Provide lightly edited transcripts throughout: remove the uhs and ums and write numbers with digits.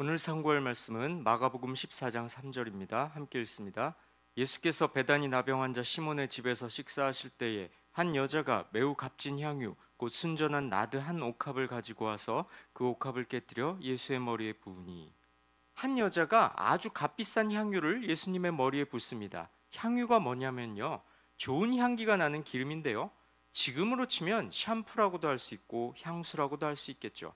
오늘 상고할 말씀은 마가복음 14장 3절입니다. 함께 읽습니다. 예수께서 베다니 나병 환자 시몬의 집에서 식사하실 때에 한 여자가 매우 값진 향유 곧 순전한 나드 한 옥합을 가지고 와서 그 옥합을 깨뜨려 예수의 머리에 부으니, 한 여자가 아주 값비싼 향유를 예수님의 머리에 붓습니다. 향유가 뭐냐면요, 좋은 향기가 나는 기름인데요, 지금으로 치면 샴푸라고도 할 수 있고 향수라고도 할 수 있겠죠.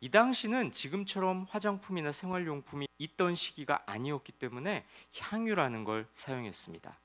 이 당시는 지금처럼 화장품이나 생활용품이 있던 시기가 아니었기 때문에 향유라는 걸 사용했습니다.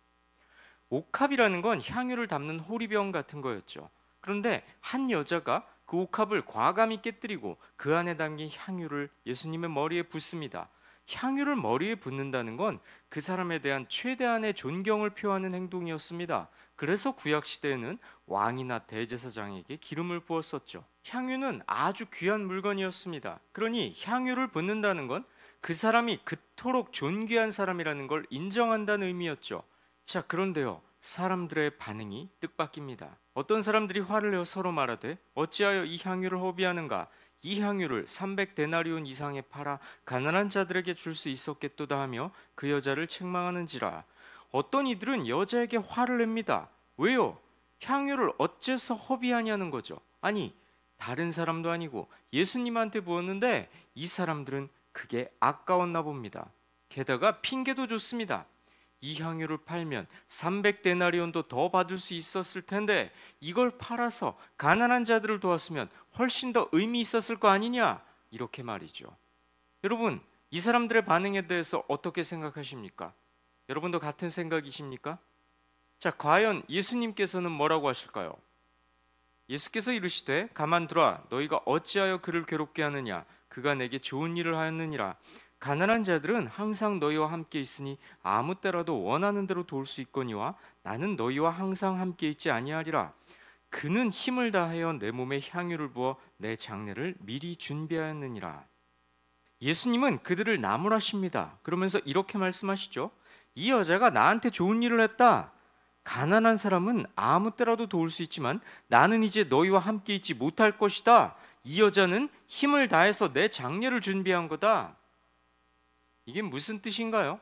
옥합이라는 건 향유를 담는 호리병 같은 거였죠. 그런데 한 여자가 그 옥합을 과감히 깨뜨리고 그 안에 담긴 향유를 예수님의 머리에 붓습니다. 향유를 머리에 붓는다는 건 그 사람에 대한 최대한의 존경을 표하는 행동이었습니다. 그래서 구약 시대에는 왕이나 대제사장에게 기름을 부었었죠. 향유는 아주 귀한 물건이었습니다. 그러니 향유를 붓는다는 건 그 사람이 그토록 존귀한 사람이라는 걸 인정한다는 의미였죠. 자, 그런데요, 사람들의 반응이 뜻밖입니다. 어떤 사람들이 화를 내어 서로 말하되, 어찌하여 이 향유를 허비하는가? 이 향유를 300데나리온 이상에 팔아 가난한 자들에게 줄 수 있었겠도다 하며 그 여자를 책망하는지라. 어떤 이들은 여자에게 화를 냅니다. 왜요? 향유를 어째서 허비하냐는 거죠. 아니, 다른 사람도 아니고 예수님한테 부었는데 이 사람들은 그게 아까웠나 봅니다. 게다가 핑계도 좋습니다. 이 향유를 팔면 300데나리온도 더 받을 수 있었을 텐데 이걸 팔아서 가난한 자들을 도왔으면 훨씬 더 의미 있었을 거 아니냐, 이렇게 말이죠. 여러분, 이 사람들의 반응에 대해서 어떻게 생각하십니까? 여러분도 같은 생각이십니까? 자, 과연 예수님께서는 뭐라고 하실까요? 예수께서 이르시되, 가만두라, 너희가 어찌하여 그를 괴롭게 하느냐? 그가 내게 좋은 일을 하였느니라. 가난한 자들은 항상 너희와 함께 있으니 아무 때라도 원하는 대로 도울 수 있거니와 나는 너희와 항상 함께 있지 아니하리라. 그는 힘을 다하여 내 몸에 향유를 부어 내 장례를 미리 준비하였느니라. 예수님은 그들을 나무라십니다. 그러면서 이렇게 말씀하시죠. 이 여자가 나한테 좋은 일을 했다. 가난한 사람은 아무 때라도 도울 수 있지만 나는 이제 너희와 함께 있지 못할 것이다. 이 여자는 힘을 다해서 내 장례를 준비한 거다. 이게 무슨 뜻인가요?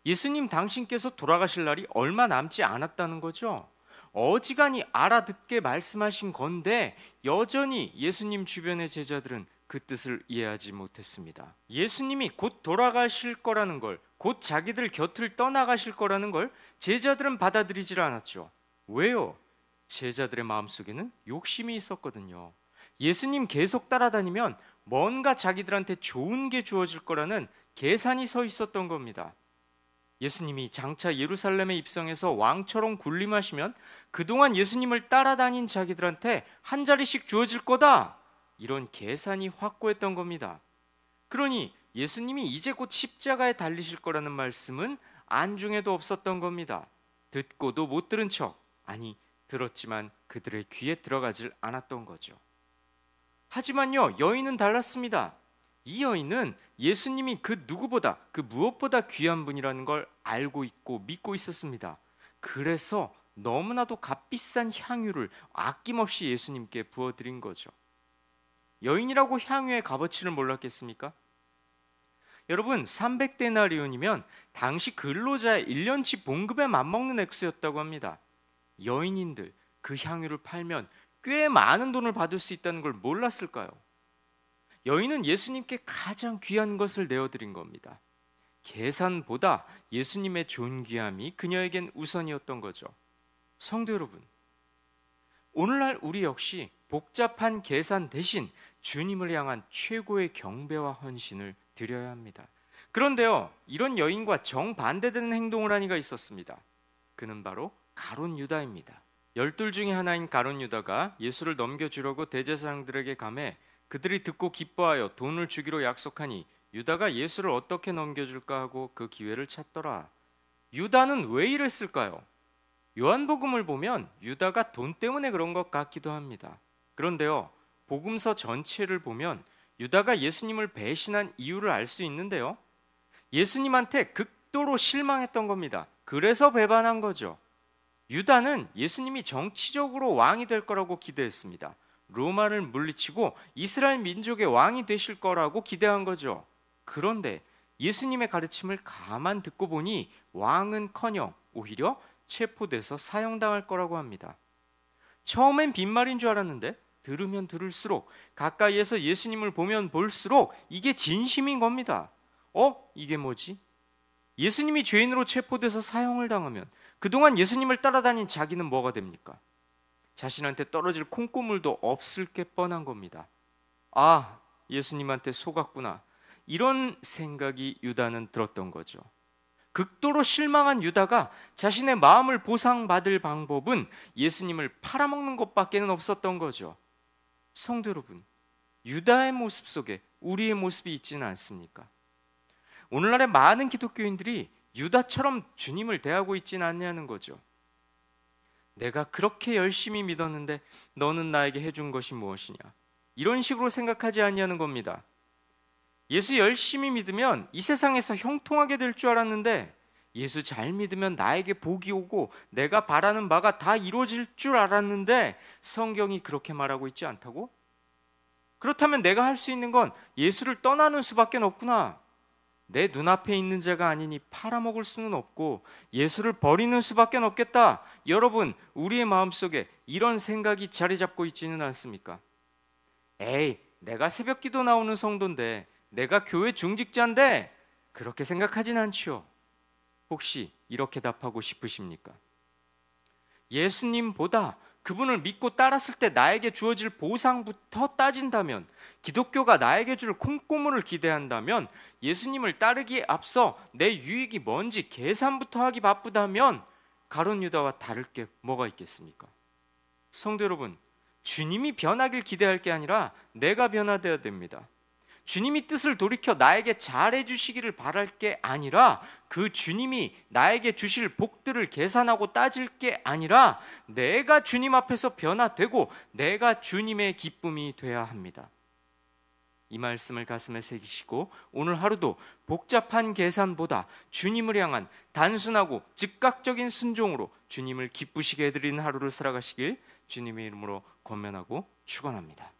예수님 당신께서 돌아가실 날이 얼마 남지 않았다는 거죠. 어지간히 알아듣게 말씀하신 건데 여전히 예수님 주변의 제자들은 그 뜻을 이해하지 못했습니다. 예수님이 곧 돌아가실 거라는 걸, 곧 자기들 곁을 떠나가실 거라는 걸 제자들은 받아들이질 않았죠. 왜요? 제자들의 마음속에는 욕심이 있었거든요. 예수님 계속 따라다니면 뭔가 자기들한테 좋은 게 주어질 거라는 계산이 서 있었던 겁니다. 예수님이 장차 예루살렘에 입성해서 왕처럼 군림하시면 그동안 예수님을 따라다닌 자기들한테 한 자리씩 주어질 거다, 이런 계산이 확고했던 겁니다. 그러니 예수님이 이제 곧 십자가에 달리실 거라는 말씀은 안중에도 없었던 겁니다. 듣고도 못 들은 척, 아니 들었지만 그들의 귀에 들어가질 않았던 거죠. 하지만요, 여인은 달랐습니다. 이 여인은 예수님이 그 누구보다, 그 무엇보다 귀한 분이라는 걸 알고 있고 믿고 있었습니다. 그래서 너무나도 값비싼 향유를 아낌없이 예수님께 부어드린 거죠. 여인이라고 향유의 값어치를 몰랐겠습니까? 여러분, 300데나리온이면 당시 근로자의 1년치 봉급에 맞먹는 액수였다고 합니다. 여인인들 그 향유를 팔면 꽤 많은 돈을 받을 수 있다는 걸 몰랐을까요? 여인은 예수님께 가장 귀한 것을 내어드린 겁니다. 계산보다 예수님의 존귀함이 그녀에겐 우선이었던 거죠. 성도 여러분, 오늘날 우리 역시 복잡한 계산 대신 주님을 향한 최고의 경배와 헌신을 드려야 합니다. 그런데요, 이런 여인과 정반대되는 행동을 한 이가 있었습니다. 그는 바로 가룟 유다입니다. 12 중에 하나인 가룟 유다가 예수를 넘겨주려고 대제사장들에게 가매 그들이 듣고 기뻐하여 돈을 주기로 약속하니 유다가 예수를 어떻게 넘겨줄까 하고 그 기회를 찾더라. 유다는 왜 이랬을까요? 요한복음을 보면 유다가 돈 때문에 그런 것 같기도 합니다. 그런데요, 복음서 전체를 보면 유다가 예수님을 배신한 이유를 알 수 있는데요, 예수님한테 극도로 실망했던 겁니다. 그래서 배반한 거죠. 유다는 예수님이 정치적으로 왕이 될 거라고 기대했습니다. 로마를 물리치고 이스라엘 민족의 왕이 되실 거라고 기대한 거죠. 그런데 예수님의 가르침을 가만 듣고 보니 왕은커녕 오히려 체포돼서 사형당할 거라고 합니다. 처음엔 빈말인 줄 알았는데 들으면 들을수록, 가까이에서 예수님을 보면 볼수록 이게 진심인 겁니다. 이게 뭐지? 예수님이 죄인으로 체포돼서 사형을 당하면 그동안 예수님을 따라다닌 자기는 뭐가 됩니까? 자신한테 떨어질 콩고물도 없을 게 뻔한 겁니다. 아, 예수님한테 속았구나. 이런 생각이 유다는 들었던 거죠. 극도로 실망한 유다가 자신의 마음을 보상받을 방법은 예수님을 팔아먹는 것밖에는 없었던 거죠. 성도 여러분, 유다의 모습 속에 우리의 모습이 있지는 않습니까? 오늘날의 많은 기독교인들이 유다처럼 주님을 대하고 있지는 않냐는 거죠. 내가 그렇게 열심히 믿었는데 너는 나에게 해준 것이 무엇이냐, 이런 식으로 생각하지 않냐는 겁니다. 예수 열심히 믿으면 이 세상에서 형통하게 될 줄 알았는데, 예수 잘 믿으면 나에게 복이 오고 내가 바라는 바가 다 이루어질 줄 알았는데 성경이 그렇게 말하고 있지 않다고? 그렇다면 내가 할 수 있는 건 예수를 떠나는 수밖에 없구나. 내 눈앞에 있는 자가 아니니 팔아먹을 수는 없고 예수를 버리는 수밖에 없겠다. 여러분, 우리의 마음속에 이런 생각이 자리 잡고 있지는 않습니까? 에이, 내가 새벽기도 나오는 성도인데, 내가 교회 중직자인데, 그렇게 생각하진 않지요. 혹시 이렇게 답하고 싶으십니까? 예수님보다 그분을 믿고 따랐을 때 나에게 주어질 보상부터 따진다면, 기독교가 나에게 줄 콩고물을 기대한다면, 예수님을 따르기에 앞서 내 유익이 뭔지 계산부터 하기 바쁘다면 가룟 유다와 다를 게 뭐가 있겠습니까? 성도 여러분, 주님이 변하길 기대할 게 아니라 내가 변화되어야 됩니다. 주님이 뜻을 돌이켜 나에게 잘해 주시기를 바랄 게 아니라, 그 주님이 나에게 주실 복들을 계산하고 따질 게 아니라 내가 주님 앞에서 변화되고 내가 주님의 기쁨이 되어야 합니다. 이 말씀을 가슴에 새기시고 오늘 하루도 복잡한 계산보다 주님을 향한 단순하고 즉각적인 순종으로 주님을 기쁘시게 해드리는 하루를 살아가시길 주님의 이름으로 권면하고 축원합니다.